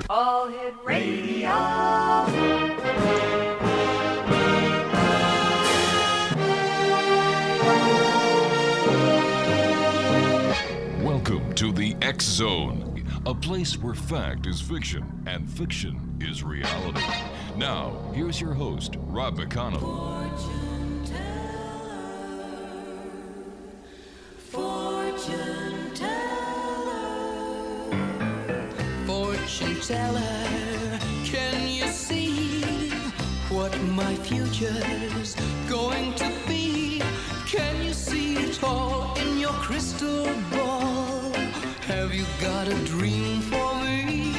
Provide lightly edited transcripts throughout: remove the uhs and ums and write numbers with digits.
All Hit Radio. Welcome to the X Zone, a place where fact is fiction and fiction is reality. Now, here's your host, Rob McConnell. Fortune teller, can you see what my future's going to be? Can you see it all in your crystal ball? Have you got a dream for me?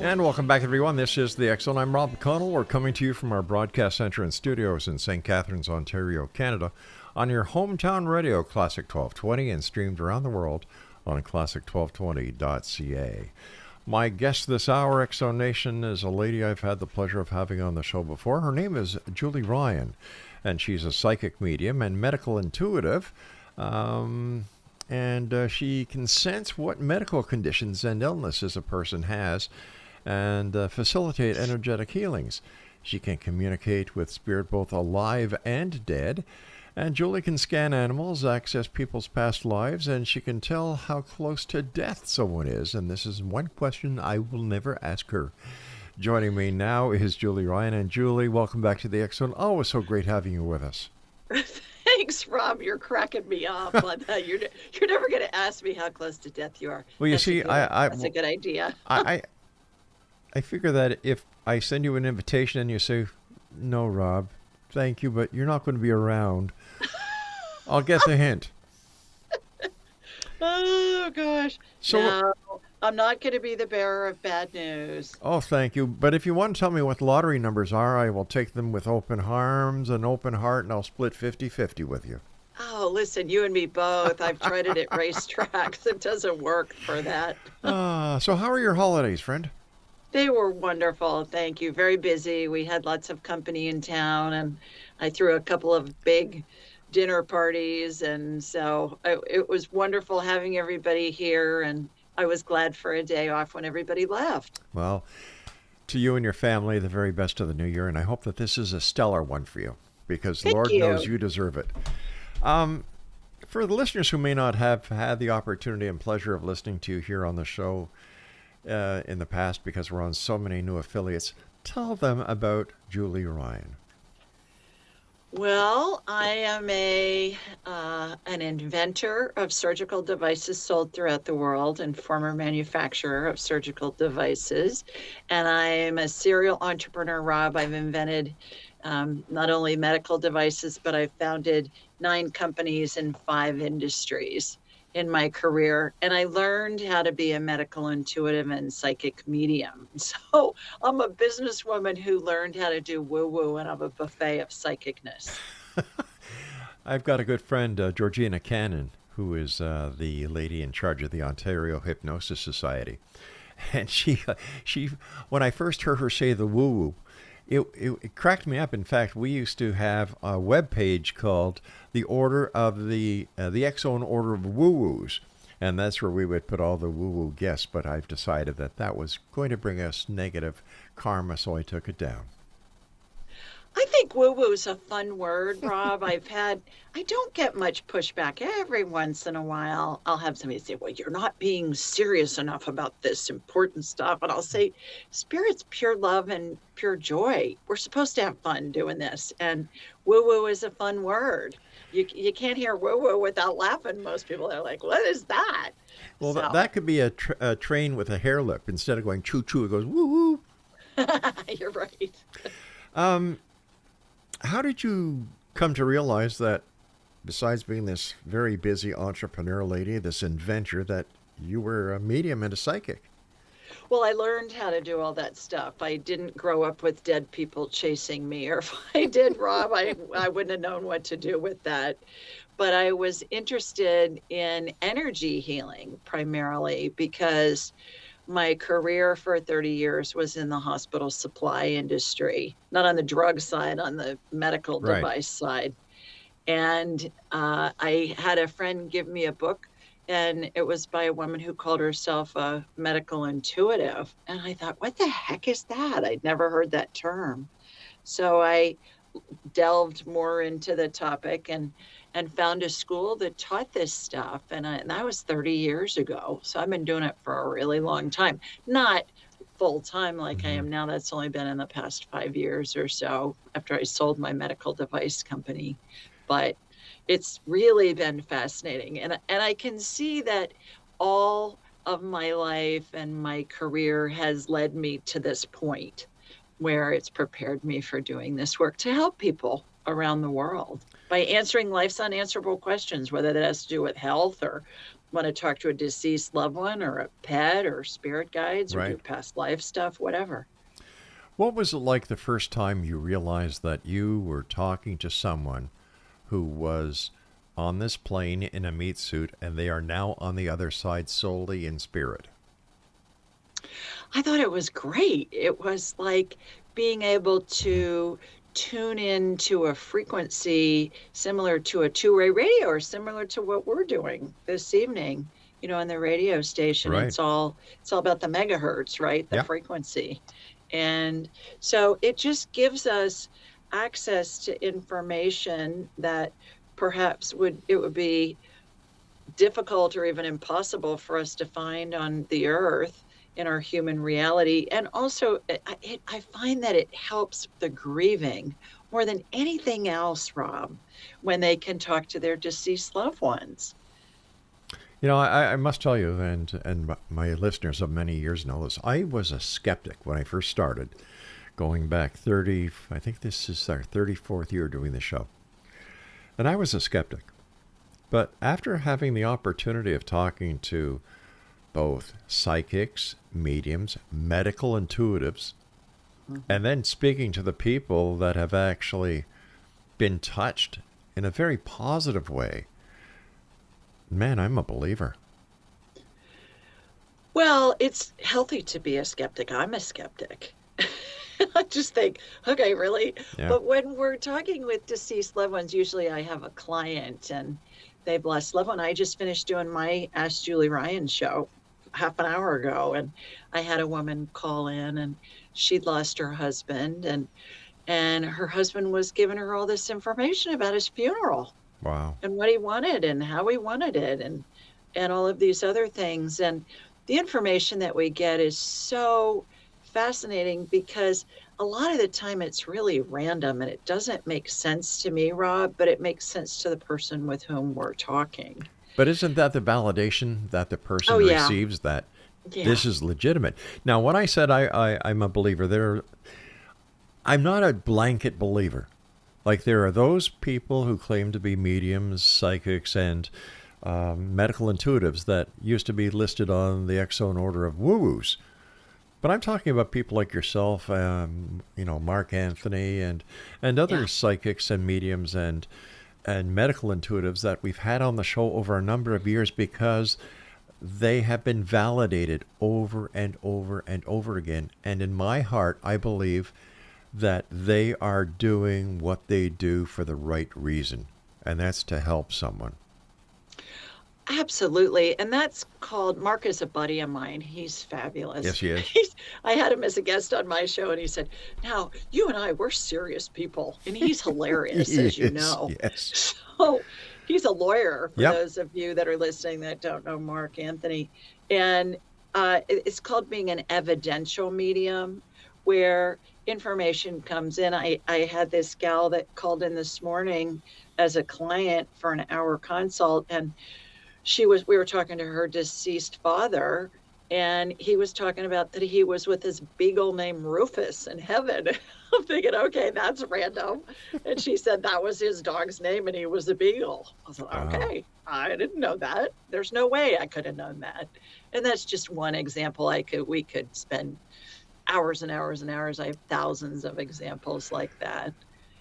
And welcome back, everyone. This is the X Zone. I'm Rob McConnell. We're coming to you from our broadcast center and studios in St. Catharines, Ontario, Canada, on your hometown radio, Classic 1220, and streamed around the world on classic1220.ca. My guest this hour, X Zone Nation, is a lady I've had the pleasure of having on the show before. Her name is Julie Ryan, and she's a psychic medium and medical intuitive. She can sense what medical conditions and illnesses a person has and facilitate energetic healings. She can communicate with spirit both alive and dead. And Julie can scan animals, access people's past lives, and she can tell how close to death someone is. And this is one question I will never ask her. Joining me now is Julie Ryan. And Julie, welcome back to the X Zone. Always so great having you with us. Thanks, Rob. You're cracking me up on that. You're never going to ask me how close to death you are. Well, that's a good idea. I figure that if I send you an invitation and you say, "No, Rob, thank you, but you're not going to be around," I'll get the hint. Oh, gosh. So, no, I'm not going to be the bearer of bad news. Oh, thank you. But if you want to tell me what lottery numbers are, I will take them with open arms and open heart, and I'll split 50-50 with you. Oh, listen, you and me both. I've tried it at racetracks. It doesn't work for that. So how are your holidays, friend? They were wonderful. Thank you. Very busy. We had lots of company in town, and I threw a couple of big dinner parties. And so it was wonderful having everybody here. And I was glad for a day off when everybody left. Well, to you and your family, the very best of the new year. And I hope that this is a stellar one for you, because Thank Lord you. knows you deserve it. For the listeners who may not have had the opportunity and pleasure of listening to you here on the show in the past, because we're on so many new affiliates, tell them about Julie Ryan. Well, I am an inventor of surgical devices sold throughout the world and former manufacturer of surgical devices. And I'm a serial entrepreneur, Rob. I've invented not only medical devices, but I've founded 9 companies in 5 industries in my career. And I learned how to be a medical intuitive and psychic medium. So I'm a businesswoman who learned how to do woo-woo, and I'm a buffet of psychicness. I've got a good friend, Georgina Cannon, who is the lady in charge of the Ontario Hypnosis Society. And she, when I first heard her say the woo-woo, it cracked me up. In fact, we used to have a web page called the Order of the X Zone Order of Woo-Woos, and that's where we would put all the woo-woo guests. But I've decided that was going to bring us negative karma, so I took it down. I think woo-woo is a fun word, Rob. I don't get much pushback. Every once in a while, I'll have somebody say, well, you're not being serious enough about this important stuff. And I'll say, Spirit's pure love and pure joy. We're supposed to have fun doing this. And woo-woo is a fun word. You can't hear woo-woo without laughing. Most people are like, what is that? Well, that could be a train with a hair lip. Instead of going choo-choo, it goes woo-woo. You're right. How did you come to realize that, besides being this very busy entrepreneur lady, this inventor, that you were a medium and a psychic? Well, I learned how to do all that stuff. I didn't grow up with dead people chasing me, or if I did, Rob, I wouldn't have known what to do with that. But I was interested in energy healing primarily because my career for 30 years was in the hospital supply industry, not on the drug side, on the medical device side. And I had a friend give me a book and it was by a woman who called herself a medical intuitive. And I thought, what the heck is that? I'd never heard that term. So I delved more into the topic and found a school that taught this stuff. And that was 30 years ago. So I've been doing it for a really long time. Not full time like I am now. That's only been in the past 5 years or so after I sold my medical device company. But it's really been fascinating. And I can see that all of my life and my career has led me to this point where it's prepared me for doing this work to help people around the world by answering life's unanswerable questions, whether that has to do with health or want to talk to a deceased loved one or a pet or spirit guides or do Right. past life stuff, whatever. What was it like the first time you realized that you were talking to someone who was on this plane in a meat suit and they are now on the other side solely in spirit? I thought it was great. It was like being able to tune into a frequency similar to a two-way radio or similar to what we're doing this evening, on the radio station. Right. It's all about the megahertz, right? The Yep. frequency. And so it just gives us access to information that perhaps it would be difficult or even impossible for us to find on the earth in our human reality. And also, I find that it helps the grieving more than anything else, Rob, when they can talk to their deceased loved ones. I must tell you, and my listeners of many years know this, I was a skeptic when I first started, going back 30, I think this is our 34th year doing the show. And I was a skeptic. But after having the opportunity of talking to both psychics, mediums, medical intuitives, and then speaking to the people that have actually been touched in a very positive way, man, I'm a believer. Well, it's healthy to be a skeptic. I'm a skeptic. I just think, okay, really? Yeah. But when we're talking with deceased loved ones, usually I have a client and they've lost a loved one. I just finished doing my Ask Julie Ryan show half an hour ago, and I had a woman call in and she'd lost her husband, and her husband was giving her all this information about his funeral Wow. and what he wanted and how he wanted it and all of these other things. And the information that we get is so fascinating because a lot of the time it's really random and it doesn't make sense to me, Rob, but it makes sense to the person with whom we're talking. But isn't that the validation that the person Oh, yeah. receives that Yeah. this is legitimate? Now, when I said I'm a believer, I'm not a blanket believer. Like there are those people who claim to be mediums, psychics, and medical intuitives that used to be listed on the Exxon order of woo-woos. But I'm talking about people like yourself, Mark Anthony, and other Yeah. psychics and mediums and medical intuitives that we've had on the show over a number of years because they have been validated over and over and over again. And in my heart, I believe that they are doing what they do for the right reason, and that's to help someone. Absolutely. And that's called, Mark is a buddy of mine. He's fabulous. Yes, he is. I had him as a guest on my show and he said, now you and I, we're serious people. And he's hilarious, as you know. Yes. So he's a lawyer for Yep. those of you that are listening that don't know Mark Anthony. And it's called being an evidential medium where information comes in. I had this gal that called in this morning as a client for an hour consult, and we were talking to her deceased father, and he was talking about that he was with his beagle named Rufus in heaven. I'm thinking, okay, that's random. And she said that was his dog's name and he was a beagle. I was like, Wow. okay, I didn't know that. There's no way I could have known that. And that's just one example. We could spend hours and hours and hours. I have thousands of examples like that.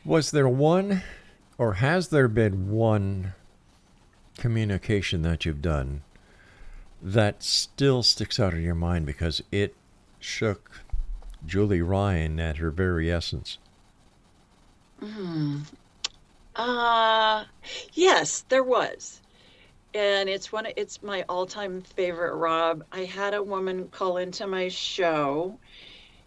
Was there one, or has there been one communication that you've done that still sticks out in your mind because it shook Julie Ryan at her very essence? Yes, there was. And it's my all-time favorite, Rob. I had a woman call into my show.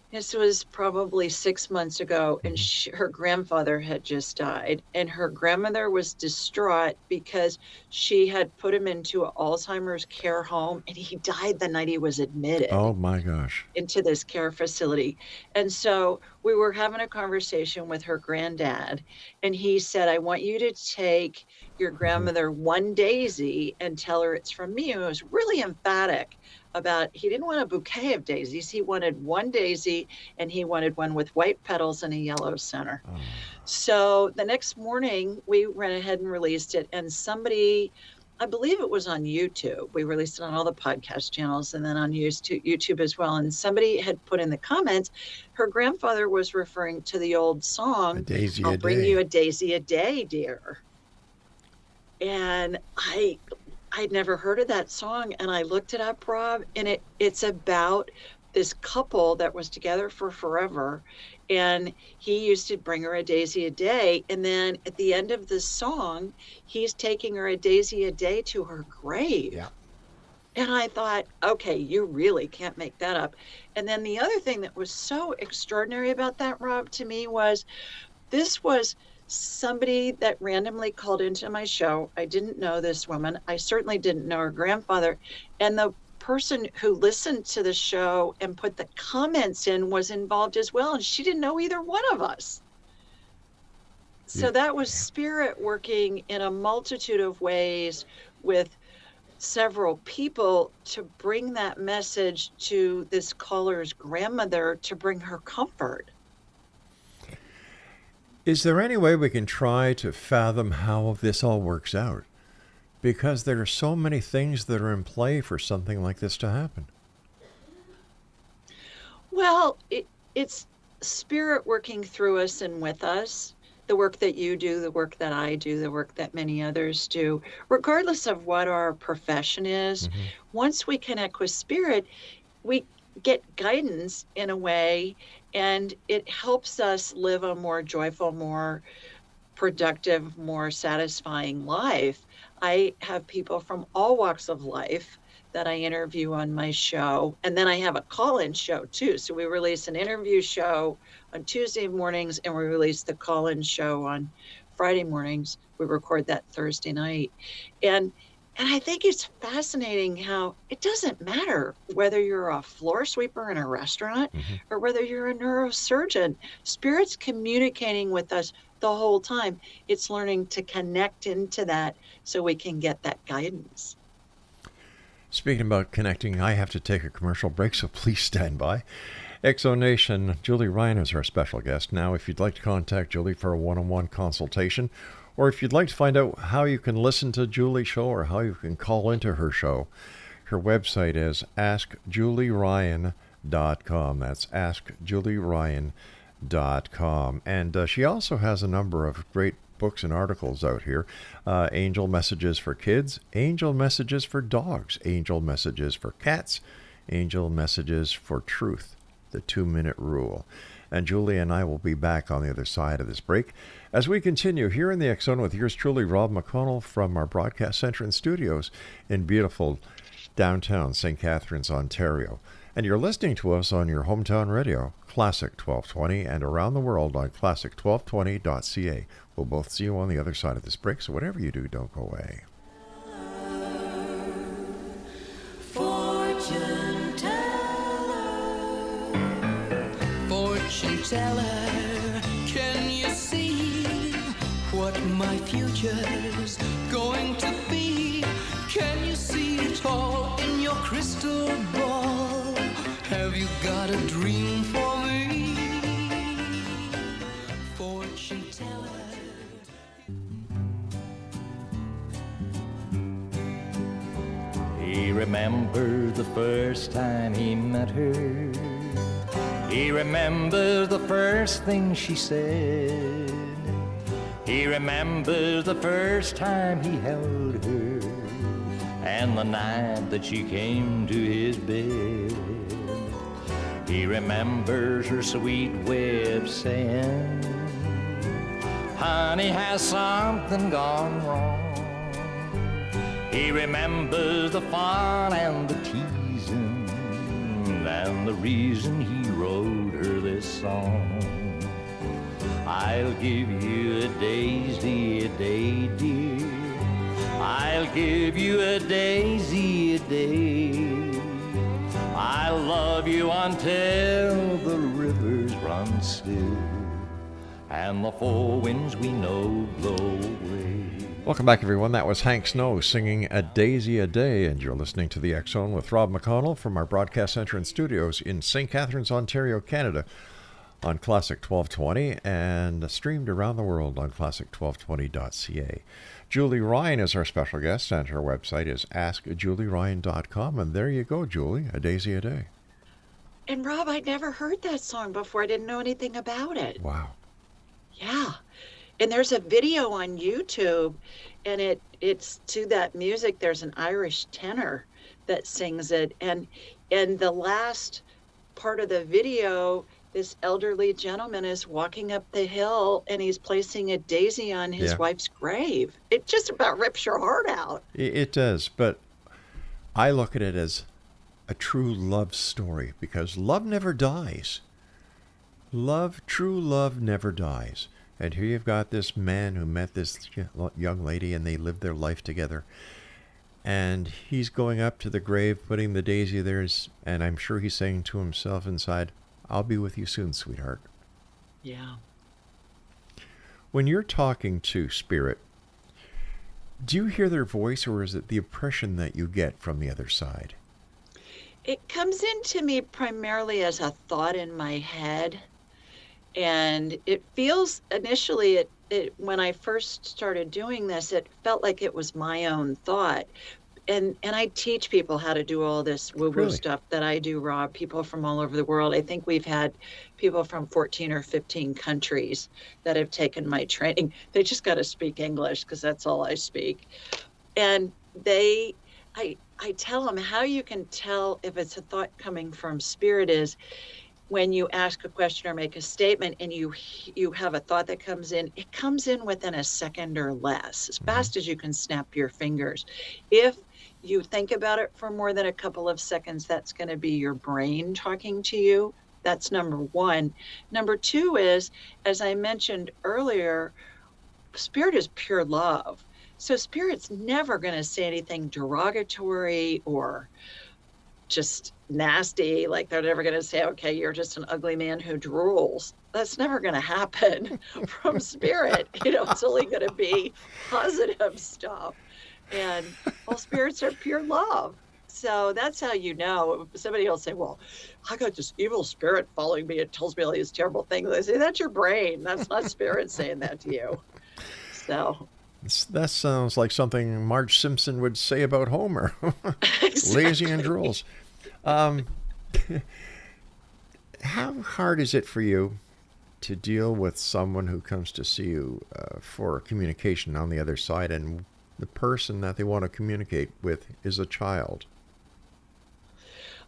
This was probably 6 months ago, and her grandfather had just died, and her grandmother was distraught because she had put him into an Alzheimer's care home, and he died the night he was admitted Oh my gosh. into this care facility. And so we were having a conversation with her granddad, and he said, I want you to take your grandmother one daisy and tell her it's from me. And it was really emphatic about, he didn't want a bouquet of daisies. He wanted one daisy, and he wanted one with white petals and a yellow center. Oh. So the next morning we went ahead and released it, and somebody, I believe it was on YouTube. We released it on all the podcast channels and then on YouTube as well. And somebody had put in the comments, her grandfather was referring to the old song, A daisy I'll a bring day. you a daisy a day, dear. And I'd never heard of that song, and I looked it up, Rob, and it's about this couple that was together for forever, and he used to bring her a daisy a day, and then at the end of the song, he's taking her a daisy a day to her grave. Yeah. And I thought, okay, you really can't make that up. And then the other thing that was so extraordinary about that, Rob, to me was this was somebody that randomly called into my show. I didn't know this woman. I certainly didn't know her grandfather. And the person who listened to the show and put the comments in was involved as well. And she didn't know either one of us. So that was spirit working in a multitude of ways with several people to bring that message to this caller's grandmother to bring her comfort. Is there any way we can try to fathom how this all works out? Because there are so many things that are in play for something like this to happen. Well, it's spirit working through us and with us. The work that you do, the work that I do, the work that many others do, regardless of what our profession is, once we connect with spirit, we get guidance in a way, and it helps us live a more joyful, more productive, more satisfying life. I have people from all walks of life that I interview on my show. And then I have a call-in show too. So we release an interview show on Tuesday mornings, and we release the call-in show on Friday mornings. We record that Thursday night. And I think it's fascinating how it doesn't matter whether you're a floor sweeper in a restaurant or whether you're a neurosurgeon. Spirit's communicating with us the whole time. It's learning to connect into that so we can get that guidance. Speaking about connecting, I have to take a commercial break, so please stand by. Exonation, Julie Ryan is our special guest. Now, if you'd like to contact Julie for a one-on-one consultation, or if you'd like to find out how you can listen to Julie's show or how you can call into her show, her website is AskJulieRyan.com. That's AskJulieRyan.com. And she also has a number of great books and articles out here. Angel Messages for Kids, Angel Messages for Dogs, Angel Messages for Cats, Angel Messages for Truth, the 2-minute rule. And Julie and I will be back on the other side of this break as we continue here in the X Zone with yours truly, Rob McConnell, from our broadcast center and studios in beautiful downtown St. Catharines, Ontario. And you're listening to us on your hometown radio, Classic 1220, and around the world on classic1220.ca. We'll both see you on the other side of this break, so whatever you do, don't go away. Fortune teller, can you see what my future's going to be? Can you see it all in your crystal ball? Have you got a dream for me? Fortune teller. He remembered the first time he met her. He remembers the first thing she said. He remembers the first time he held her, and the night that she came to his bed. He remembers her sweet way of saying, honey, has something gone wrong? He remembers the fun and the teasing, and the reason he wrote her this song. I'll give you a daisy a day, dear. I'll give you a daisy a day. I'll love you until the rivers run still and the four winds we know blow away. Welcome back, everyone. That was Hank Snow singing A Daisy a Day, and you're listening to the X Zone with Rob McConnell from our broadcast center and studios in St. Catharines, Ontario, Canada, on Classic 1220 and streamed around the world on classic1220.ca. Julie Ryan is our special guest, and her website is askjulieryan.com. And there you go, Julie, A Daisy a Day. And Rob, I'd never heard that song before. I didn't know anything about it. Wow. Yeah. And there's a video on YouTube, and it's to that music. There's an Irish tenor that sings it. And in the last part of the video, this elderly gentleman is walking up the hill, and he's placing a daisy on his wife's grave. It just about rips your heart out. It does, but I look at it as a true love story, because love never dies. True love never dies. And here you've got this man who met this young lady, and they lived their life together. And he's going up to the grave, putting the daisy there, and I'm sure he's saying to himself inside, I'll be with you soon, sweetheart. Yeah. When you're talking to spirit, do you hear their voice, or is it the impression that you get from the other side? It comes into me primarily as a thought in my head. And it feels initially, when I first started doing this, it felt like it was my own thought. And I teach people how to do all this woo-woo stuff that I do, Rob, people from all over the world. I think we've had people from 14 or 15 countries that have taken my training. They just got to speak English, because that's all I speak. And I tell them how you can tell if it's a thought coming from spirit is when you ask a question or make a statement and you have a thought that comes in, it comes in within a second or less, as fast as you can snap your fingers. If you think about it for more than a couple of seconds, that's going to be your brain talking to you. That's number one. Number two is, as I mentioned earlier, spirit is pure love. So spirit's never going to say anything derogatory or just nasty, like they're never going to say, okay, you're just an ugly man who drools. That's never going to happen from spirit. It's only going to be positive stuff. And all spirits are pure love. So that's how you know. Somebody will say, well, I got this evil spirit following me. It tells me all these terrible things. I say, that's your brain. That's not spirit saying that to you. So that sounds like something Marge Simpson would say about Homer. Exactly. Lazy and drools. How hard is it for you to deal with someone who comes to see you for communication on the other side, and the person that they want to communicate with is a child?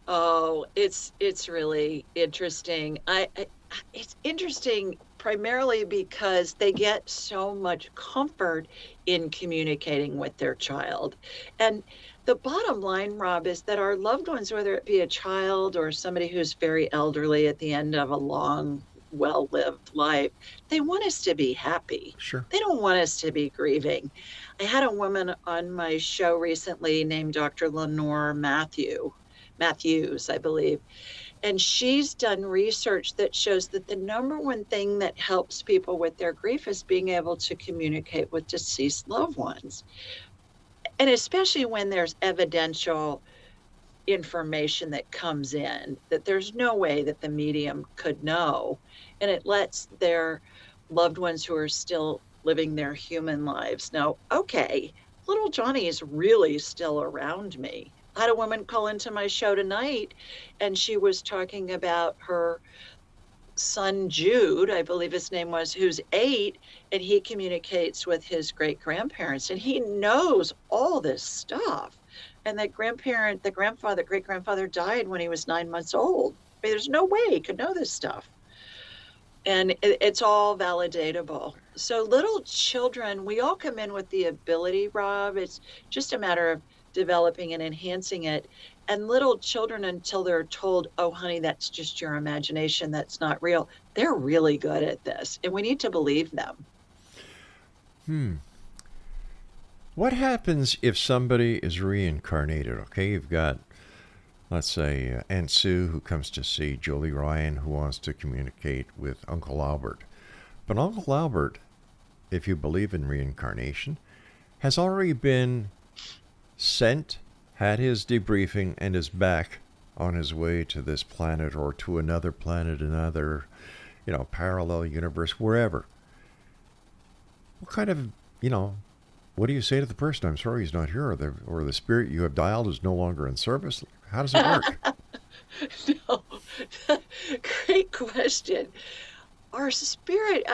Oh, it's really interesting. It's interesting primarily because they get so much comfort in communicating with their child. And the bottom line, Rob, is that our loved ones, whether it be a child or somebody who's very elderly at the end of a long, well-lived life, they want us to be happy. Sure. They don't want us to be grieving. I had a woman on my show recently named Dr. Lenore Matthews, I believe. And she's done research that shows that the number one thing that helps people with their grief is being able to communicate with deceased loved ones. And especially when there's evidential information that comes in that there's no way that the medium could know. And it lets their loved ones who are still living their human lives know, okay, little Johnny is really still around me. I had a woman call into my show tonight, and she was talking about her son Jude, I believe his name was, who's 8, and he communicates with his great-grandparents, and he knows all this stuff. And that great grandfather died when he was 9 months old. I mean, there's no way he could know this stuff. And it's all validatable. So little children, we all come in with the ability, Rob. It's just a matter of developing and enhancing it. And little children, until they're told, oh, honey, that's just your imagination, that's not real, they're really good at this. And we need to believe them. What happens if somebody is reincarnated? Okay, you've got, let's say, Aunt Sue who comes to see Jolie Ryan who wants to communicate with Uncle Albert. But Uncle Albert, if you believe in reincarnation, has already been sent, had his debriefing, and is back on his way to this planet or to another planet, another, parallel universe, wherever. What kind of, what do you say to the person? I'm sorry he's not here, or the spirit you have dialed is no longer in service. How does it work? No, great question. Our spirit,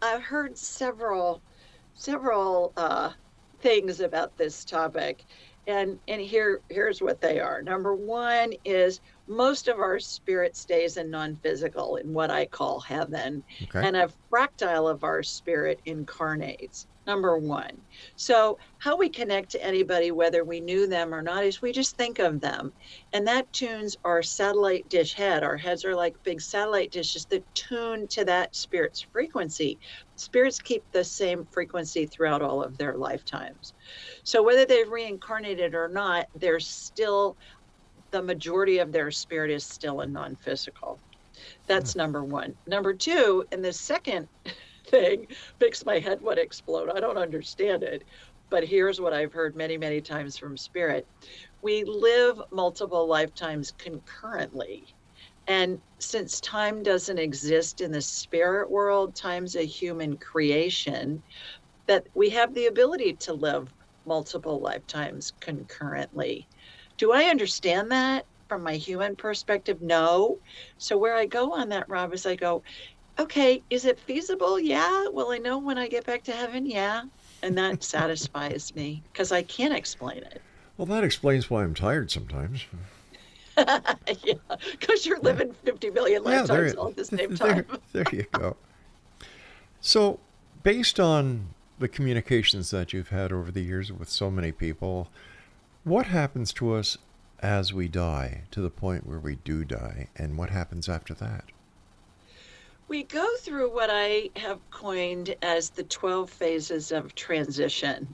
I've heard several things about this topic, and here's what they are. Number one is most of our spirit stays in non-physical, in what I call heaven, Okay. and a fractile of our spirit incarnates. Number one. So how we connect to anybody, whether we knew them or not, is we just think of them. And that tunes our satellite dish head. Our heads are like big satellite dishes that tune to that spirit's frequency. Spirits keep the same frequency throughout all of their lifetimes. So whether they've reincarnated or not, they're still, the majority of their spirit is still in non-physical. That's number one. Number two, and the second thing makes my head want to explode. I don't understand it, but here's what I've heard many, many times from spirit. We live multiple lifetimes concurrently. And since time doesn't exist in the spirit world, time's a human creation, that we have the ability to live multiple lifetimes concurrently. Do I understand that from my human perspective? No. So where I go on that, Rob, is I go, okay, is it feasible? Yeah. Will I know when I get back to heaven? Yeah. And that satisfies me because I can't explain it. Well, that explains why I'm tired sometimes. Yeah, because you're living 50 million lifetimes all at the same time. There you go. So, based on the communications that you've had over the years with so many people, what happens to us as we die, to the point where we do die, and what happens after that? We go through what I have coined as the 12 phases of transition.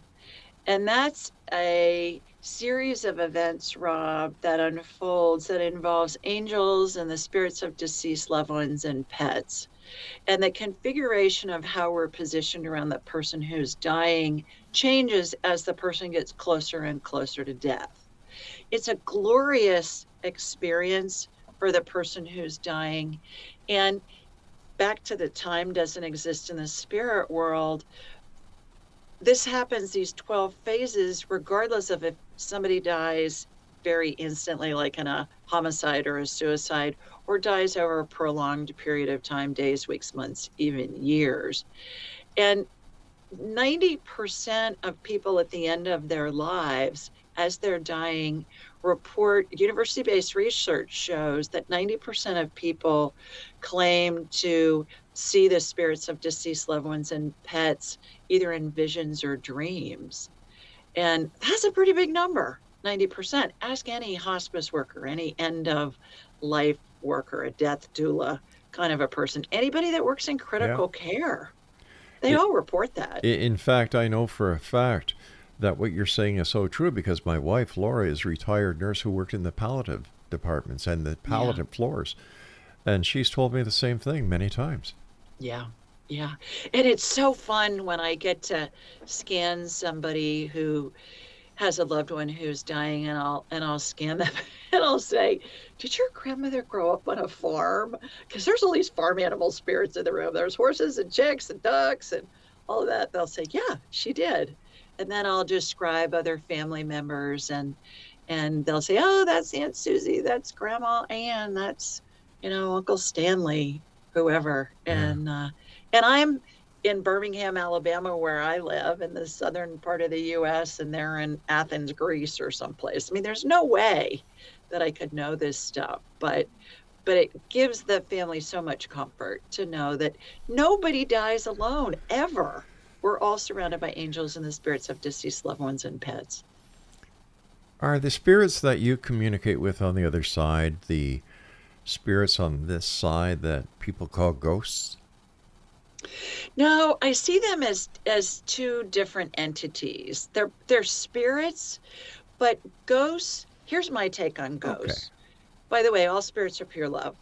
And that's a series of events, Rob, that unfolds, that involves angels and the spirits of deceased loved ones and pets. And the configuration of how we're positioned around the person who's dying changes as the person gets closer and closer to death. It's a glorious experience for the person who's dying. And back to the time doesn't exist in the spirit world, this happens, these 12 phases, regardless of if somebody dies very instantly, like in a homicide or a suicide, or dies over a prolonged period of time, days, weeks, months, even years. And 90% of people at the end of their lives, as they're dying, report, university-based research shows that 90% of people claim to see the spirits of deceased loved ones and pets either in visions or dreams. And that's a pretty big number, 90%. Ask any hospice worker, any end of life worker, a death doula kind of a person, anybody that works in critical care. They all report that. In fact, I know for a fact that what you're saying is so true, because my wife, Laura, is a retired nurse who worked in the palliative departments and the palliative floors. And she's told me the same thing many times. Yeah. Yeah. And it's so fun when I get to scan somebody who has a loved one who's dying, and I'll scan them and I'll say, did your grandmother grow up on a farm? Because there's all these farm animal spirits in the room. There's horses and chicks and ducks and all of that. They'll say, yeah, she did. And then I'll describe other family members, and they'll say, oh, that's Aunt Susie, that's Grandma Ann, that's, Uncle Stanley, whoever. And I'm in Birmingham, Alabama, where I live, in the southern part of the U.S., and they're in Athens, Greece, or someplace. I mean, there's no way that I could know this stuff, but but it gives the family so much comfort to know that nobody dies alone, ever. We're all surrounded by angels and the spirits of deceased loved ones and pets. Are the spirits that you communicate with on the other side the spirits on this side that people call ghosts? No, I see them as two different entities. They're spirits, but ghosts, here's my take on ghosts. Okay. By the way, all spirits are pure love.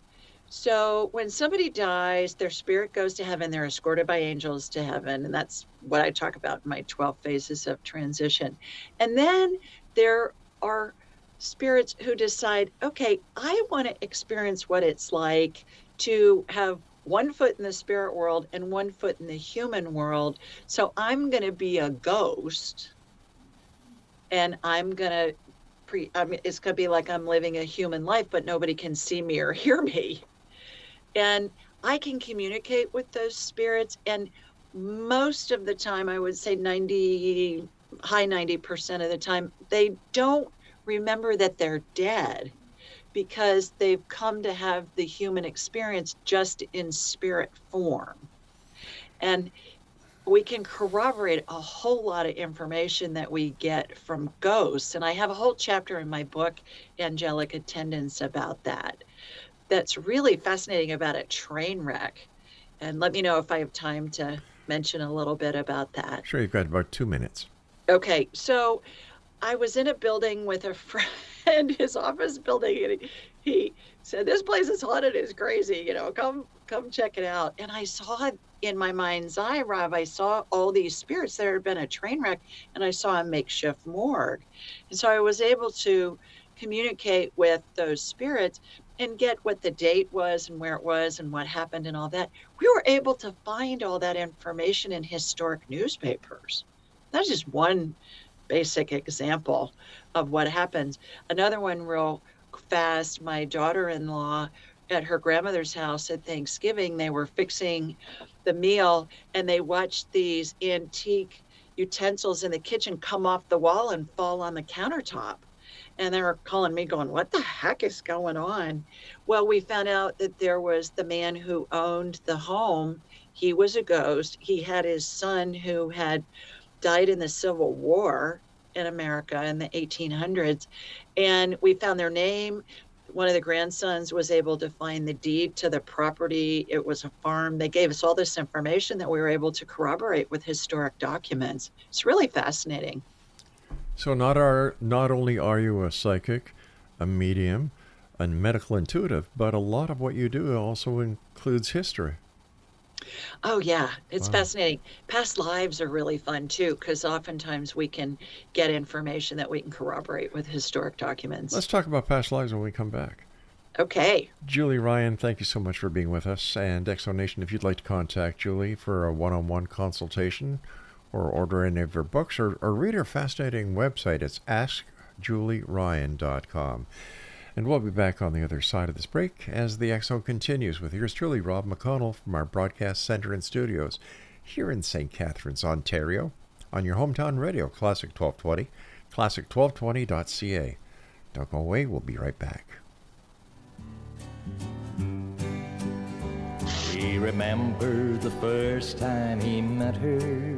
So when somebody dies, their spirit goes to heaven. They're escorted by angels to heaven. And that's what I talk about in my 12 phases of transition. And then there are spirits who decide, okay, I want to experience what it's like to have one foot in the spirit world and one foot in the human world. So I'm going to be a ghost, and I'm going to it's going to be like I'm living a human life, but nobody can see me or hear me. And I can communicate with those spirits. And most of the time, I would say high 90% of the time, they don't remember that they're dead, because they've come to have the human experience just in spirit form. And we can corroborate a whole lot of information that we get from ghosts. And I have a whole chapter in my book, Angelic Attendants, about that. That's really fascinating, about a train wreck. And let me know if I have time to mention a little bit about that. Sure, you've got about 2 minutes. Okay, so I was in a building with a friend, his office building, and he said, "This place is haunted, it's crazy, come check it out." And I saw in my mind's eye, Rob, I saw all these spirits. There had been a train wreck, and I saw a makeshift morgue. And so I was able to communicate with those spirits and get what the date was and where it was and what happened and all that. We were able to find all that information in historic newspapers. That's just one basic example of what happens. Another one real fast, my daughter-in-law at her grandmother's house at Thanksgiving, they were fixing the meal and they watched these antique utensils in the kitchen come off the wall and fall on the countertop. And they were calling me going, "What the heck is going on?" Well, we found out that there was the man who owned the home. He was a ghost. He had his son who had died in the Civil War in America in the 1800s. And we found their name. One of the grandsons was able to find the deed to the property. It was a farm. They gave us all this information that we were able to corroborate with historic documents. It's really fascinating. So not only are you a psychic, a medium, a medical intuitive, but a lot of what you do also includes history. Oh, yeah. It's fascinating. Past lives are really fun, too, because oftentimes we can get information that we can corroborate with historic documents. Let's talk about past lives when we come back. Okay. Julie Ryan, thank you so much for being with us. And Exonation, if you'd like to contact Julie for a one-on-one consultation or order any of her books or read her fascinating website, it's askjulieryan.com. And we'll be back on the other side of this break as the X Zone continues with yours truly, Rob McConnell, from our broadcast center and studios here in St. Catharines, Ontario, on your hometown radio, Classic 1220, classic1220.ca. Don't go away, we'll be right back. He remembered the first time he met her.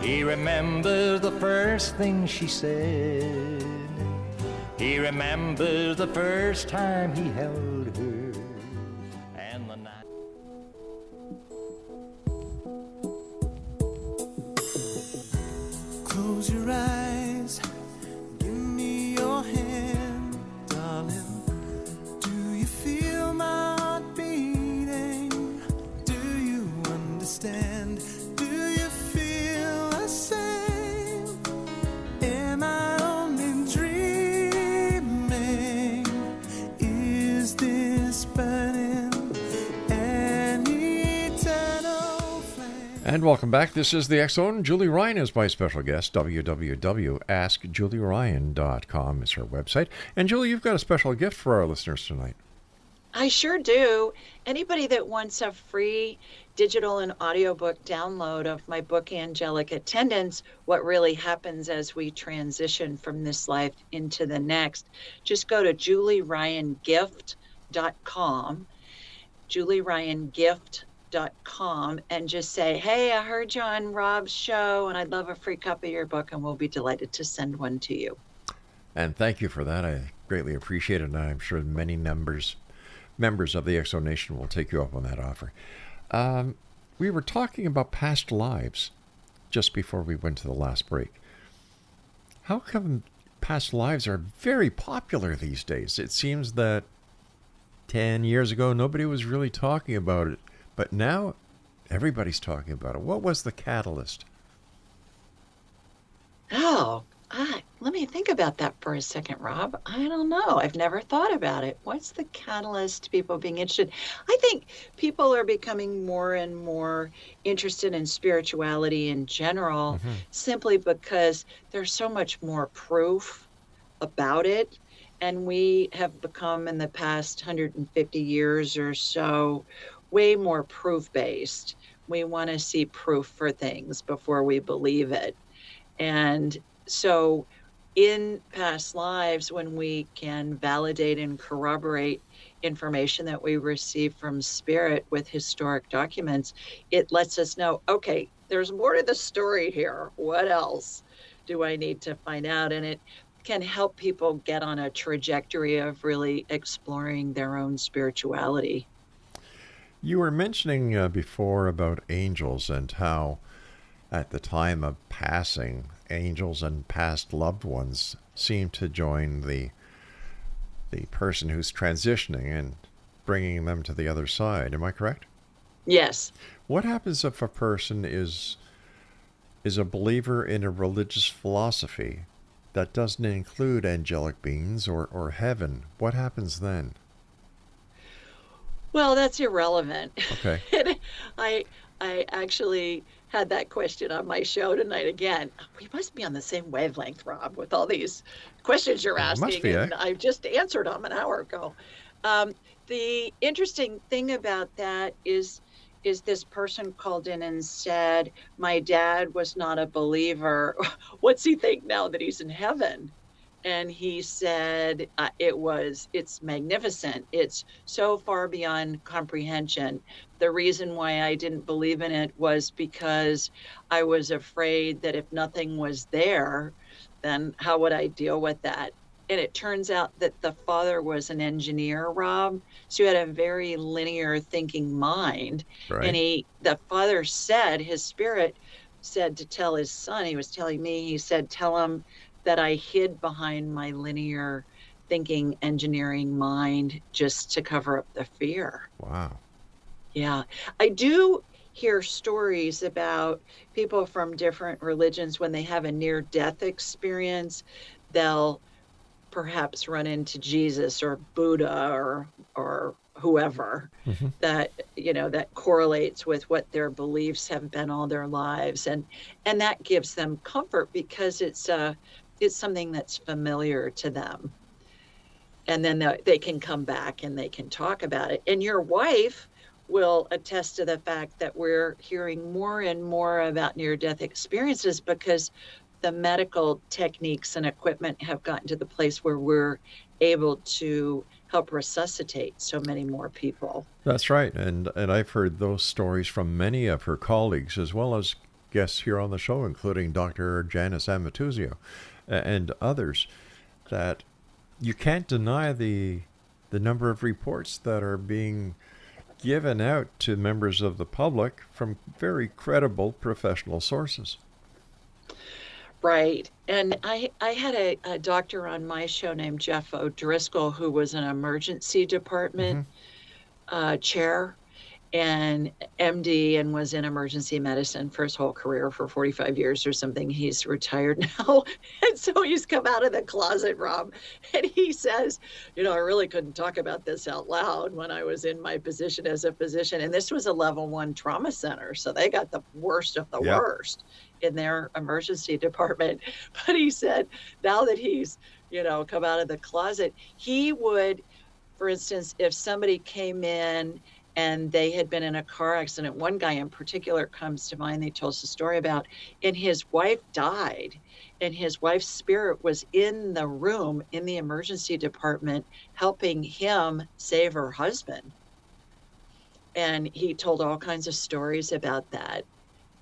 He remembered the first thing she said. He remembers the first time he held her and the night. Close your eyes, give me your hand, darling. Do you feel my heart beating? Do you understand? Do you feel the same? Am I only dreaming? Is this burning an eternal flame? And welcome back. This is the X Zone. Julie Ryan is my special guest. www.askjulieryan.com is her website. And Julie, you've got a special gift for our listeners tonight. I sure do. Anybody that wants a free digital and audiobook download of my book, Angelic Attendants, What Really Happens as We Transition from This Life into the Next, just go to julieryangift.com julieryangift.com, julieryangift.com, and just say, hey, I heard you on Rob's show and I'd love a free copy of your book, and we'll be delighted to send one to you. And thank you for that. I greatly appreciate it, and I'm sure many members of the Exo Nation will take you up on that offer. We were talking about past lives just before we went to the last break. How come past lives are very popular these days? It seems that 10 years ago, nobody was really talking about it, but now everybody's talking about it. What was the catalyst? Oh, let me think about that for a second, Rob. I don't know. I've never thought about it. What's the catalyst to people being interested? I think people are becoming more and more interested in spirituality in general, simply because there's so much more proof about it. And we have become, in the past 150 years or so, way more proof-based. We want to see proof for things before we believe it. And so in past lives, when we can validate and corroborate information that we receive from spirit with historic documents, it lets us know, okay, there's more to the story here. What else do I need to find out? And it can help people get on a trajectory of really exploring their own spirituality. You were mentioning before about angels and how at the time of passing, angels and past loved ones seem to join the person who's transitioning and bringing them to the other side. Am I correct? Yes. What happens if a person is a believer in a religious philosophy that doesn't include angelic beings or heaven? What happens then? Well, that's irrelevant. Okay. I actually had that question on my show tonight again. We must be on the same wavelength, Rob, with all these questions you're asking. Must be, and I just answered them an hour ago. The interesting thing about that is this person called in and said, my dad was not a believer. What's he think now that he's in heaven? And he said, it's magnificent. It's so far beyond comprehension. The reason why I didn't believe in it was because I was afraid that if nothing was there, then how would I deal with that? And it turns out that the father was an engineer, Rob. So he had a very linear thinking mind. Right. And the father said, his spirit said to tell his son, he was telling me, he said, tell him that I hid behind my linear thinking engineering mind just to cover up the fear. Wow. Yeah. I do hear stories about people from different religions when they have a near-death experience, they'll perhaps run into Jesus or Buddha or whoever that correlates with what their beliefs have been all their lives, and that gives them comfort because it's something that's familiar to them, and then they can come back and they can talk about it. And your wife will attest to the fact that we're hearing more and more about near-death experiences because the medical techniques and equipment have gotten to the place where we're able to help resuscitate so many more people. That's right. And I've heard those stories from many of her colleagues, as well as guests here on the show, including Dr. Janice Amatuzio and others, that you can't deny the number of reports that are being given out to members of the public from very credible professional sources. Right. And I had a doctor on my show named Jeff O'Driscoll, who was an emergency department chair and MD, and was in emergency medicine for his whole career for 45 years or something. He's retired now. And so he's come out of the closet, Rob. And he says, I really couldn't talk about this out loud when I was in my position as a physician. And this was a level 1 trauma center. So they got the worst of the worst in their emergency department. But he said, now that he's, come out of the closet, he would, for instance, if somebody came in and they had been in a car accident. One guy in particular comes to mind, they told us a story about, and his wife died, and his wife's spirit was in the room in the emergency department helping him save her husband. And he told all kinds of stories about that.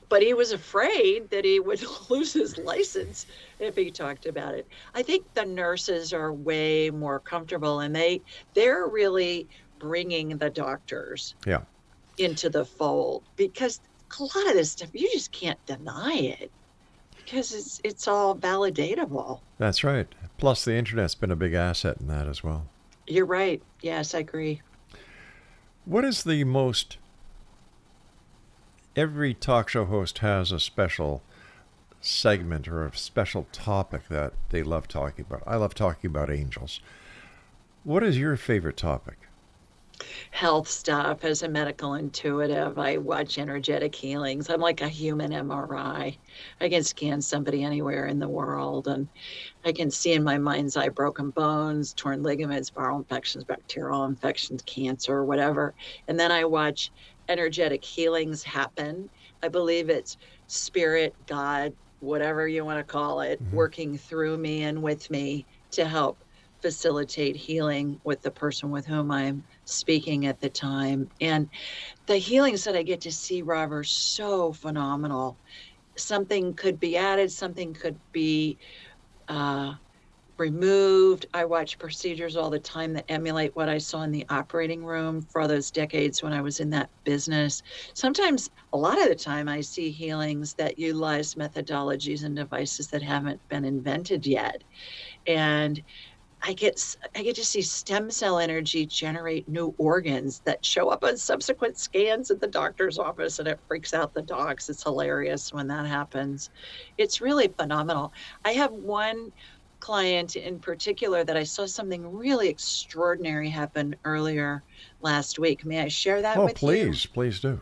But he was afraid that he would lose his license if he talked about it. I think the nurses are way more comfortable, and they're really bringing the doctors Yeah. into the fold, because a lot of this stuff, you just can't deny it because it's all validatable. That's right. Plus, the internet's been a big asset in that as well. You're right. Yes, I agree. What is the most... Every talk show host has a special segment or a special topic that they love talking about. I love talking about angels. What is your favorite topic? Health stuff. As a medical intuitive, I watch energetic healings. I'm like a human MRI. I can scan somebody anywhere in the world, and I can see in my mind's eye broken bones, torn ligaments, viral infections, bacterial infections, cancer, whatever. And then I watch energetic healings happen. I believe it's spirit, God, whatever you want to call it, working through me and with me to help facilitate healing with the person with whom I'm speaking at the time. And the healings that I get to see, Rob, are so phenomenal. Something could be added, something could be removed. I watch procedures all the time that emulate what I saw in the operating room for all those decades when I was in that business. Sometimes, a lot of the time, I see healings that utilize methodologies and devices that haven't been invented yet. And I get to see stem cell energy generate new organs that show up on subsequent scans at the doctor's office, and it freaks out the docs. It's hilarious when that happens. It's really phenomenal. I have one client in particular that I saw something really extraordinary happen earlier last week. May I share that with you? Oh, please do.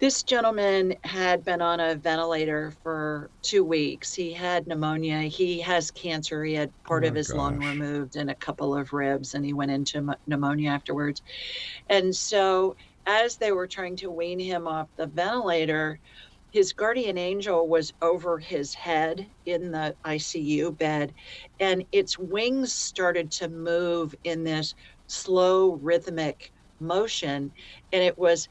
This gentleman had been on a ventilator for 2 weeks. He had pneumonia. He has cancer. He had part of his lung removed and a couple of ribs, and he went into pneumonia afterwards. And so as they were trying to wean him off the ventilator, his guardian angel was over his head in the ICU bed, and its wings started to move in this slow rhythmic motion, and it was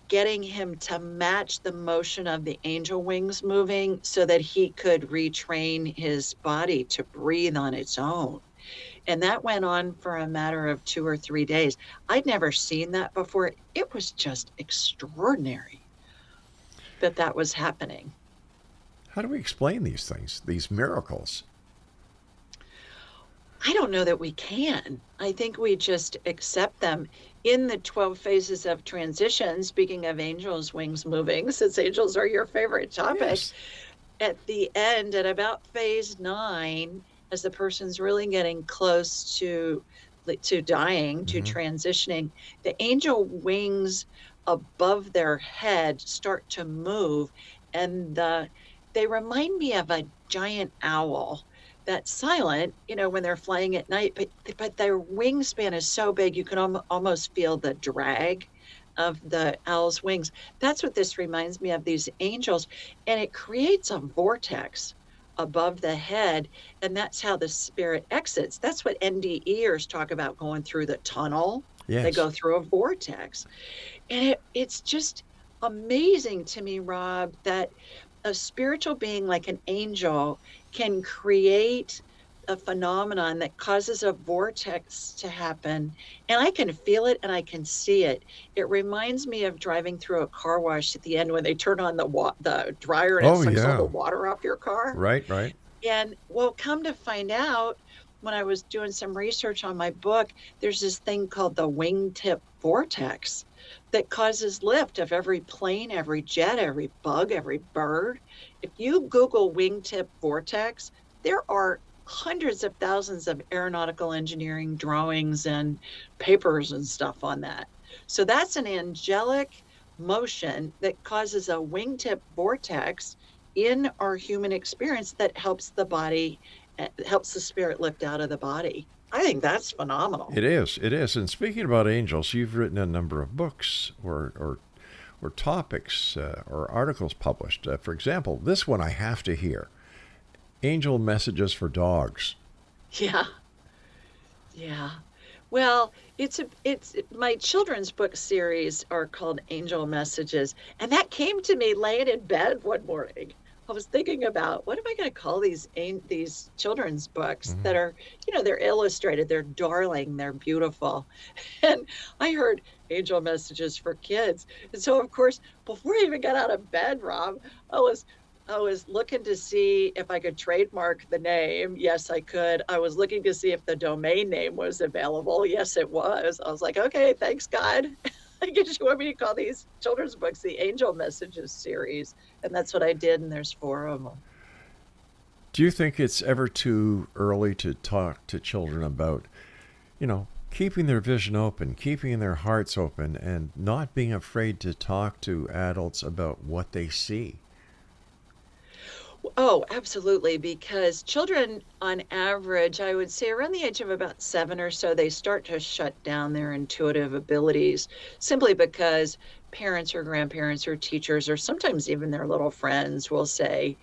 getting him to match the motion of the angel wings moving so that he could retrain his body to breathe on its own. And that went on for a matter of 2 or 3 days. I'd never seen that before. It was just extraordinary that was happening. How do we explain these things, these miracles? I don't know that we can. I think we just accept them. In the 12 phases of transition, speaking of angels' wings moving, since angels are your favorite topic, Yes. At the end, at about phase 9, as the person's really getting close to dying, to transitioning, the angel wings above their head start to move, and they remind me of a giant owl that's silent, when they're flying at night, but their wingspan is so big you can almost feel the drag of the owl's wings. That's what this reminds me of, these angels, and it creates a vortex above the head, and that's how the spirit exits. That's what NDEers talk about, going through the tunnel. Yes. They go through a vortex. And it's just amazing to me, Rob, that a spiritual being like an angel can create a phenomenon that causes a vortex to happen. And I can feel it and I can see it. It reminds me of driving through a car wash at the end when they turn on the dryer and it sucks all the water off your car. Right. And well, come to find out, when I was doing some research on my book, there's this thing called the wingtip vortex that causes lift of every plane, every jet, every bug, every bird. If you Google wingtip vortex, there are hundreds of thousands of aeronautical engineering drawings and papers and stuff on that. So that's an angelic motion that causes a wingtip vortex in our human experience that helps the body It helps the spirit lift out of the body. I think that's phenomenal. It is. It is. And speaking about angels, you've written a number of books or topics or articles published. For example, this one I have to hear: Angel Messages for Dogs. Yeah. Yeah. Well, it's my children's book series are called Angel Messages, and that came to me laying in bed one morning. I was thinking about what am I going to call these children's books that are, they're illustrated, they're darling, they're beautiful. And I heard Angel Messages for Kids. And so, of course, before I even got out of bed, Rob, I was looking to see if I could trademark the name. Yes, I could. I was looking to see if the domain name was available. Yes, it was. I was like, okay, thanks, God. I guess you want me to call these children's books the Angel Messages series. And that's what I did, and there's 4 of them. Do you think it's ever too early to talk to children about, keeping their vision open, keeping their hearts open, and not being afraid to talk to adults about what they see? Oh, absolutely. Because children, on average, I would say around the age of about 7 or so, they start to shut down their intuitive abilities simply because parents or grandparents or teachers, or sometimes even their little friends, will say,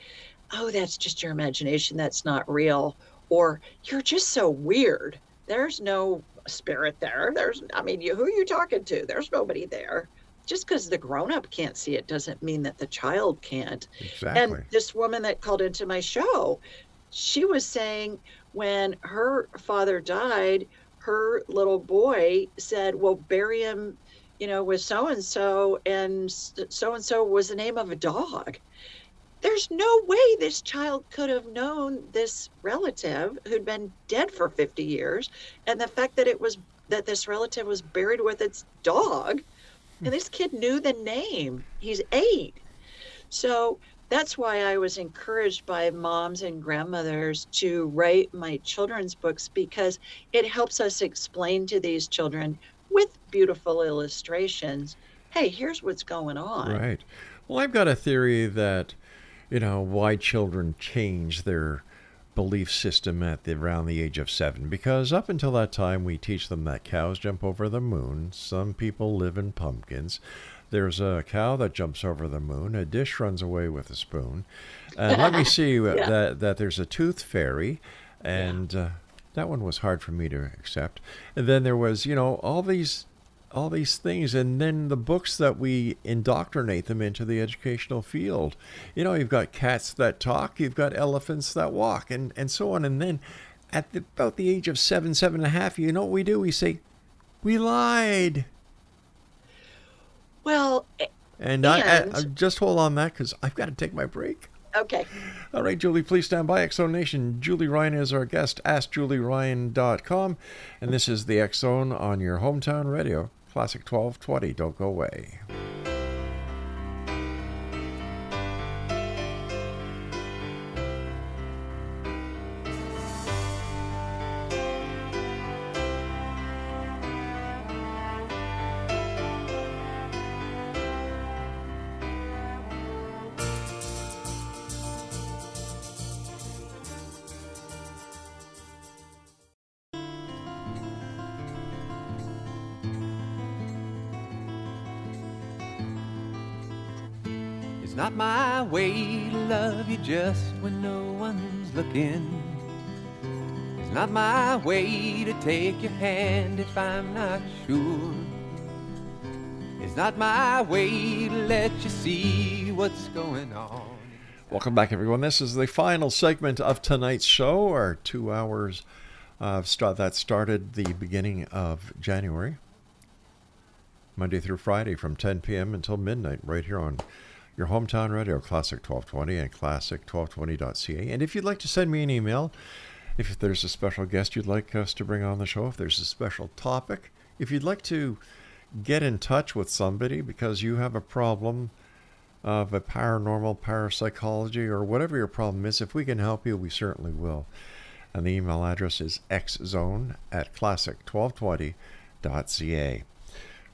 oh, that's just your imagination. That's not real. Or you're just so weird. There's no spirit there. Who are you talking to? There's nobody there. Just because the grown-up can't see it doesn't mean that the child can't. Exactly. And this woman that called into my show, she was saying when her father died, her little boy said, well, bury him, with so-and-so, and so-and-so was the name of a dog. There's no way this child could have known this relative who'd been dead for 50 years. And the fact that this relative was buried with its dog. And this kid knew the name. He's 8. So that's why I was encouraged by moms and grandmothers to write my children's books, because it helps us explain to these children with beautiful illustrations, hey, here's what's going on. Right. Well, I've got a theory that, why children change their belief system around the age of 7, because up until that time we teach them that cows jump over the moon, some people live in pumpkins, there's a cow that jumps over the moon, a dish runs away with a spoon, and let me see that there's a tooth fairy, and that one was hard for me to accept. And then there was all these things, and then the books that we indoctrinate them into the educational field. You've got cats that talk, you've got elephants that walk, and so on. And then at about the age of 7, 7.5, you know what we do? We say, we lied. Well, and I just hold on that, because I've got to take my break. Okay. All right, Julie, please stand by. X Zone Nation, Julie Ryan is our guest. AskJulieRyan.com. And this is the X Zone on your hometown radio. Classic 1220. Don't go away. It's not my way to love you just when no one's looking. It's not my way to take your hand if I'm not sure. It's not my way to let you see what's going on. Welcome back, everyone. This is the final segment of tonight's show, our 2 hours that started the beginning of January, Monday through Friday from 10 p.m. until midnight, right here on your hometown radio, Classic 1220 and classic1220.ca. And if you'd like to send me an email, if there's a special guest you'd like us to bring on the show, if there's a special topic, if you'd like to get in touch with somebody because you have a problem of a paranormal, parapsychology, or whatever your problem is, if we can help you, we certainly will. And the email address is xzone@classic1220.ca.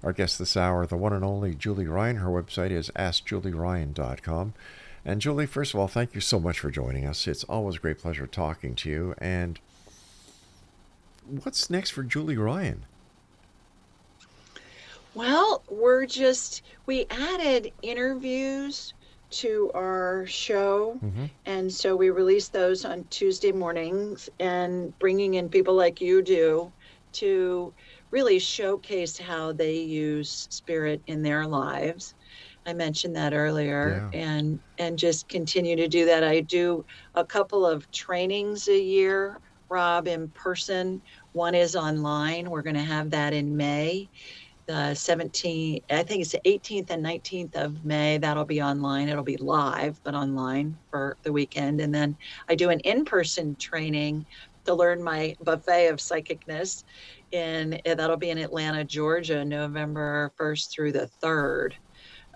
Our guest this hour, the one and only Julie Ryan. Her website is AskJulieRyan.com. And Julie, first of all, thank you so much for joining us. It's always a great pleasure talking to you. And what's next for Julie Ryan? Well, we added interviews to our show. And so we release those on Tuesday mornings, and bringing in people like you do to really showcase how they use spirit in their lives. I mentioned that earlier. Yeah. And just continue to do that. I do a couple of trainings a year, Rob, in person. One is online. We're going to have that in May. The 17th, I think it's the 18th and 19th of May. That'll be online. It'll be live, but online for the weekend. And then I do an in-person training to learn my buffet of psychicness. That'll be in Atlanta, Georgia, November 1st through the 3rd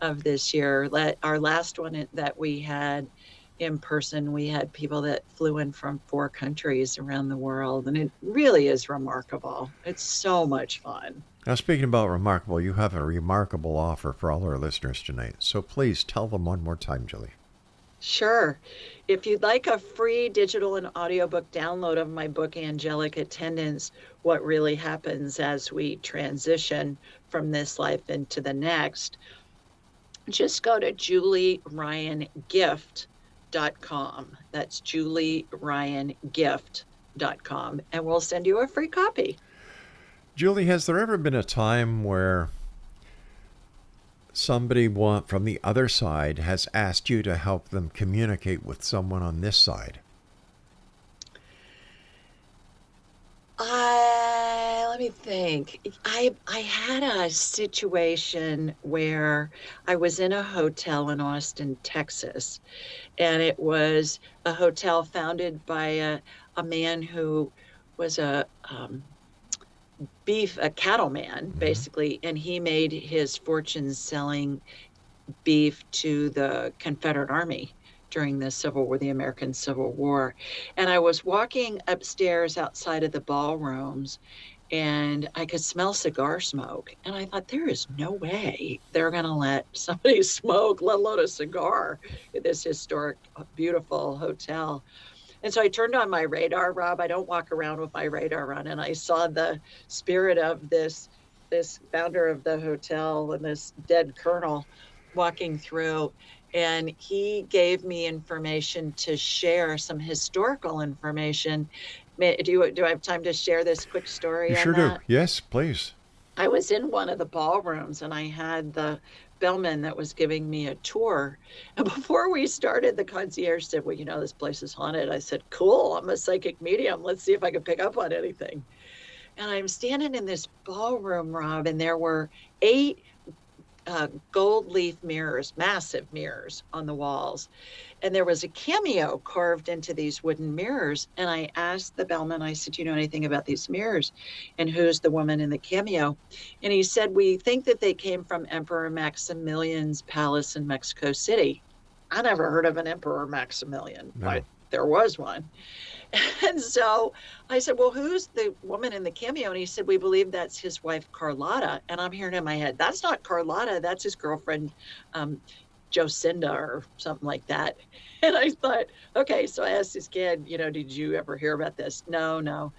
of this year. Our last one that we had in person, we had people that flew in from 4 countries around the world. And it really is remarkable. It's so much fun. Now, speaking about remarkable, you have a remarkable offer for all our listeners tonight. So please tell them one more time, Julie. Sure. If you'd like a free digital and audiobook download of my book, Angelic Attendants, What Really Happens as We Transition from This Life into the Next, just go to julieryangift.com. That's julieryangift.com, and we'll send you a free copy. Julie, has there ever been a time where somebody from the other side has asked you to help them communicate with someone on this side? Let me think. I had a situation where I was in a hotel in Austin, Texas, and it was a hotel founded by a man who was a cattleman, basically, and he made his fortune selling beef to the Confederate Army during the American Civil War. And I was walking upstairs outside of the ballrooms, and I could smell cigar smoke. And I thought, there is no way they're going to let somebody smoke, let alone a cigar, at this historic, beautiful hotel. And so I turned on my radar, Rob. I don't walk around with my radar on, and I saw the spirit of this founder of the hotel and this dead colonel walking through. And he gave me information to share, some historical information. Do I have time to share this quick story? You sure do. Yes, please. I was in one of the ballrooms, and I had the bellman that was giving me a tour. And before we started, the concierge said, well, this place is haunted. I said, cool, I'm a psychic medium. Let's see if I can pick up on anything. And I'm standing in this ballroom, Rob, and there were 8 gold leaf mirrors, massive mirrors on the walls. And there was a cameo carved into these wooden mirrors. And I asked the bellman, I said, do you know anything about these mirrors? And who's the woman in the cameo? And he said, we think that they came from Emperor Maximilian's palace in Mexico City. I never heard of an Emperor Maximilian, but there was one. And so I said, well, who's the woman in the cameo? And he said, we believe that's his wife, Carlotta. And I'm hearing in my head, that's not Carlotta, that's his girlfriend, Jocinda, or something like that. And I thought, okay, so I asked this kid, did you ever hear about this? No.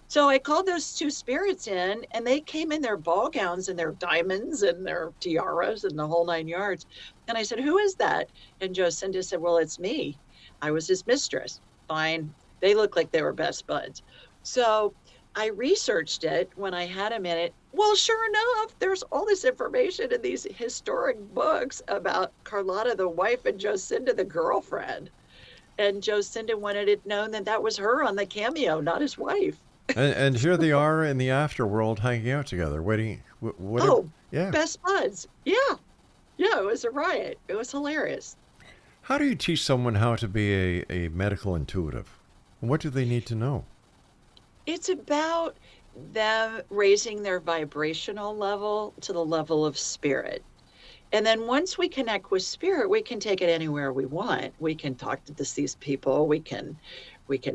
So I called those 2 spirits in, and they came in their ball gowns and their diamonds and their tiaras and the whole 9 yards. And I said, who is that? And Jocinda said, well, it's me. I was his mistress. Fine. They looked like they were best buds. So I researched it when I had a minute. Well, sure enough, there's all this information in these historic books about Carlotta, the wife, and Jocinda, the girlfriend. And Jocinda wanted it known that that was her on the cameo, not his wife. And here they are in the afterworld hanging out together, waiting. Best buds. Yeah, it was a riot. It was hilarious. How do you teach someone how to be a medical intuitive? What do they need to know? It's about them raising their vibrational level to the level of spirit. And then once we connect with spirit, we can take it anywhere we want. We can talk to deceased people. We can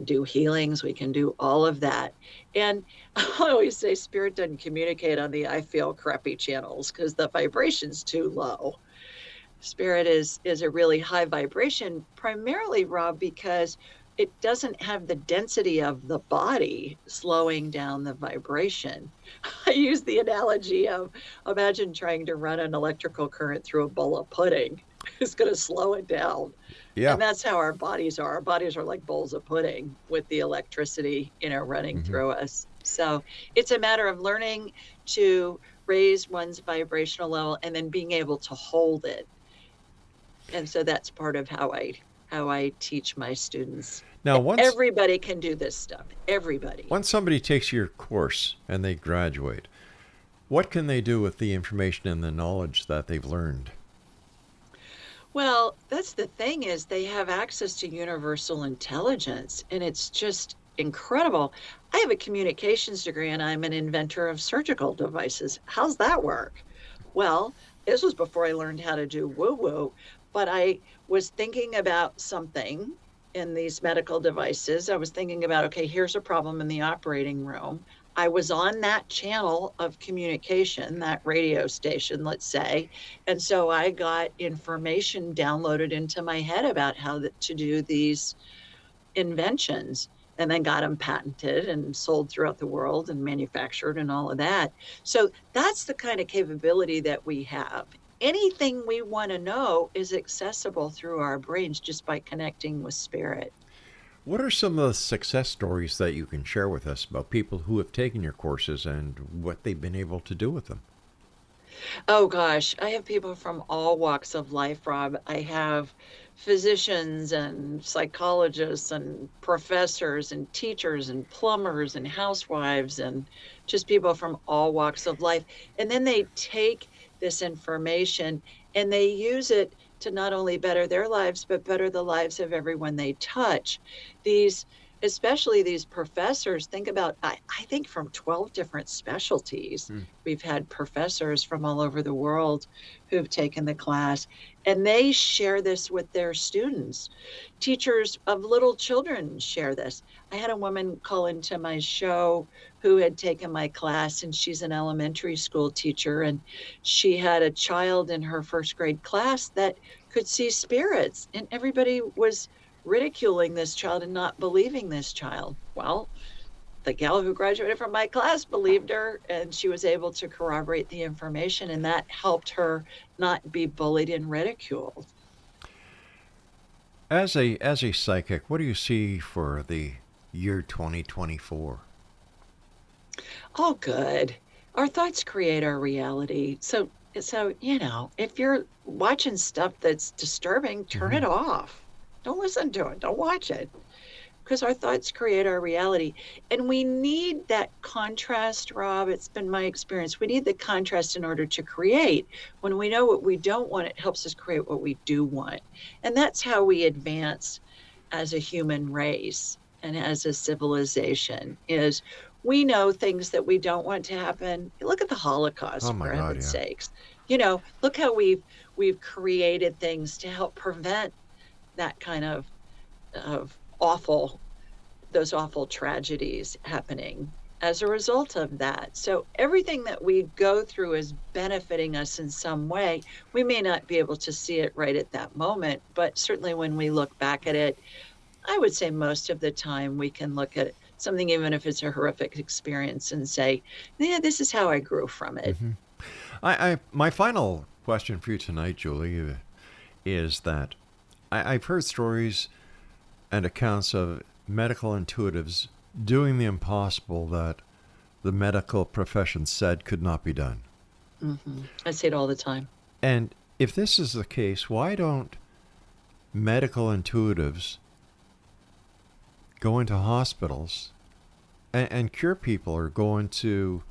do healings. We can do all of that. And I always say spirit doesn't communicate on the I feel crappy channels because the vibration's too low. Spirit is a really high vibration, primarily, Rob, because it doesn't have the density of the body slowing down the vibration. I use the analogy of, imagine trying to run an electrical current through a bowl of pudding. It's going to slow it down. Yeah. And that's how our bodies are. Our bodies are like bowls of pudding with the electricity, running through us. So it's a matter of learning to raise one's vibrational level and then being able to hold it. And so that's part of how I teach my students. Now, Everybody can do this stuff. Everybody. once somebody takes your course and they graduate, what can they do with the information and the knowledge that they've learned? Well, that's the thing, is they have access to universal intelligence, and it's just incredible. I have a communications degree and I'm an inventor of surgical devices. How's that work? Well, this was before I learned how to do woo-woo, but I was thinking about something in these medical devices. I was thinking about, okay, here's a problem in the operating room. I was on that channel of communication, that radio station, let's say. And so I got information downloaded into my head about how to do these inventions, and then got them patented and sold throughout the world and manufactured and all of that. So that's the kind of capability that we have. Anything we want to know is accessible through our brains just by connecting with spirit. What are some of the success stories that you can share with us about people who have taken your courses and what they've been able to do with them? Oh gosh, I have people from all walks of life, Rob. I have physicians and psychologists and professors and teachers and plumbers and housewives and just people from all walks of life. And then they take this information and they use it to not only better their lives, but better the lives of everyone they touch. Especially these professors, think about, I think from 12 different specialties. We've had professors from all over the world who've taken the class, and they share this with their students. Teachers of little children share this. I had a woman call into my show who had taken my class, and she's an elementary school teacher, and she had a child in her first grade class that could see spirits, and everybody was ridiculing this child and not believing this child. Well, the gal who graduated from my class believed her, and she was able to corroborate the information, and that helped her not be bullied and ridiculed. As a psychic, what do you see for the year 2024? Oh, good. Our thoughts create our reality. So if you're watching stuff that's disturbing, turn it off. Don't listen to it. Don't watch it. Because our thoughts create our reality. And we need that contrast, Rob. It's been my experience. We need the contrast in order to create. When we know what we don't want, it helps us create what we do want. And that's how we advance as a human race and as a civilization, is we know things that we don't want to happen. Look at the Holocaust, for heaven's sakes. Look how we've created things to help prevent that kind of those awful tragedies happening as a result of that. So everything that we go through is benefiting us in some way. We may not be able to see it right at that moment, but certainly when we look back at it, I would say most of the time we can look at something, even if it's a horrific experience, and say, yeah, this is how I grew from it. My final question for you tonight, Julie, is that I've heard stories and accounts of medical intuitives doing the impossible that the medical profession said could not be done. I say it all the time. And if this is the case, why don't medical intuitives go into hospitals and cure people, or go into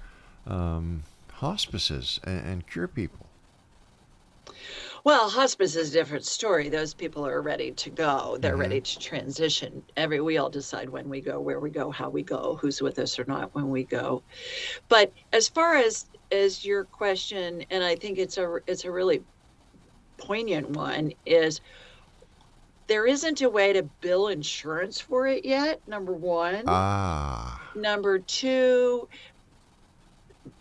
hospices and cure people? Well, hospice is a different story. Those people are ready to go. They're ready to transition. We all decide when we go, where we go, how we go, who's with us or not when we go. But as far as your question, and I think it's a really poignant one, is there isn't a way to bill insurance for it yet, number one. Number two,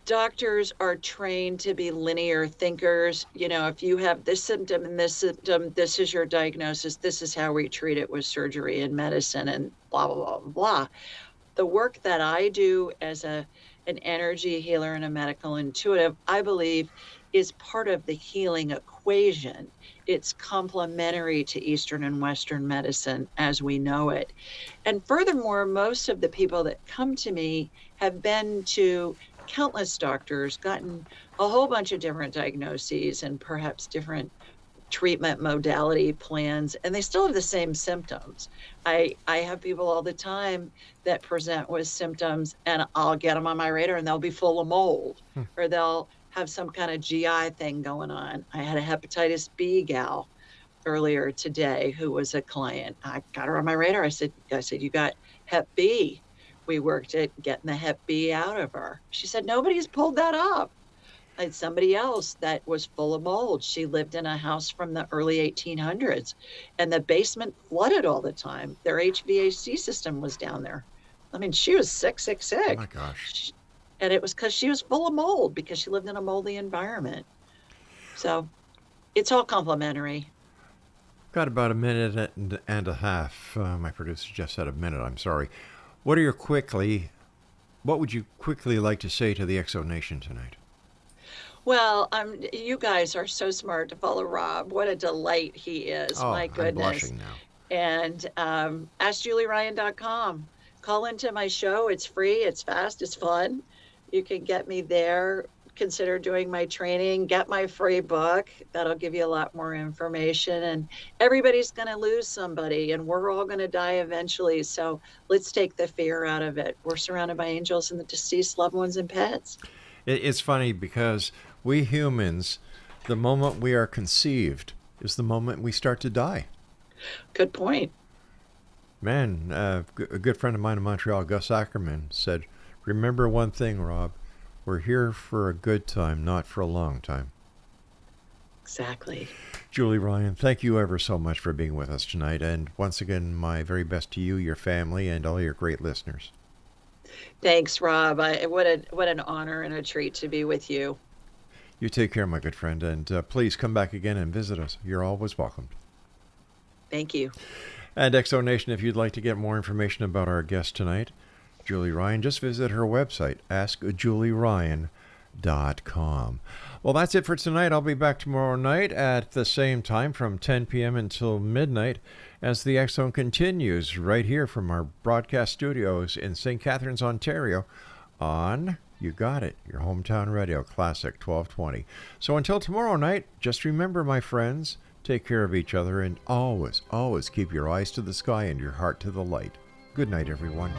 doctors are trained to be linear thinkers. You know, if you have this symptom and this symptom, this is your diagnosis, this is how we treat it with surgery and medicine and blah, blah, blah, blah. The work that I do as an energy healer and a medical intuitive, I believe, is part of the healing equation. It's complementary to Eastern and Western medicine as we know it. And furthermore, most of the people that come to me have been to countless doctors, gotten a whole bunch of different diagnoses and perhaps different treatment modality plans, and they still have the same symptoms. I have people all the time that present with symptoms, and I'll get them on my radar and they'll be full of mold, or they'll have some kind of GI thing going on. I had a hepatitis B gal earlier today who was a client. I got her on my radar. I said, you got Hep B. We worked at getting the Hep B out of her. She said, nobody's pulled that up. I had somebody else that was full of mold. She lived in a house from the early 1800s, and the basement flooded all the time. Their HVAC system was down there. I mean, she was sick. Oh my gosh. And it was because she was full of mold, because she lived in a moldy environment. So it's all complementary. Got about a minute and a half. My producer just said a minute. I'm sorry. What would you quickly like to say to the Exo Nation tonight? Well, you guys are so smart to follow Rob. What a delight he is. Oh, My goodness. I'm blushing now. And AskJulieRyan.com. Call into my show. It's free. It's fast. It's fun. You can get me there. Consider doing my training. Get my free book. That'll give you a lot more information. And everybody's going to lose somebody, and we're all going to die eventually. So let's take the fear out of it. We're surrounded by angels and the deceased loved ones and pets. It's funny because we humans, the moment we are conceived is the moment we start to die. Good point. Man, a good friend of mine in Montreal, Gus Ackerman, said, remember one thing, Rob, we're here for a good time, not for a long time. Exactly. Julie Ryan, thank you ever so much for being with us tonight. And once again, my very best to you, your family, and all your great listeners. Thanks, Rob. What an honor and a treat to be with you. You take care, my good friend, and please come back again and visit us. You're always welcome. Thank you. And Exo Nation, if you'd like to get more information about our guest tonight, Julie Ryan, just visit her website, AskJulieRyan.com. Well, that's it for tonight. I'll be back tomorrow night at the same time from 10 p.m. until midnight as the X Zone continues right here from our broadcast studios in St. Catharines, Ontario on, you got it, your hometown radio, Classic 1220. So until tomorrow night, just remember, my friends, take care of each other and always, always keep your eyes to the sky and your heart to the light. Good night, everyone.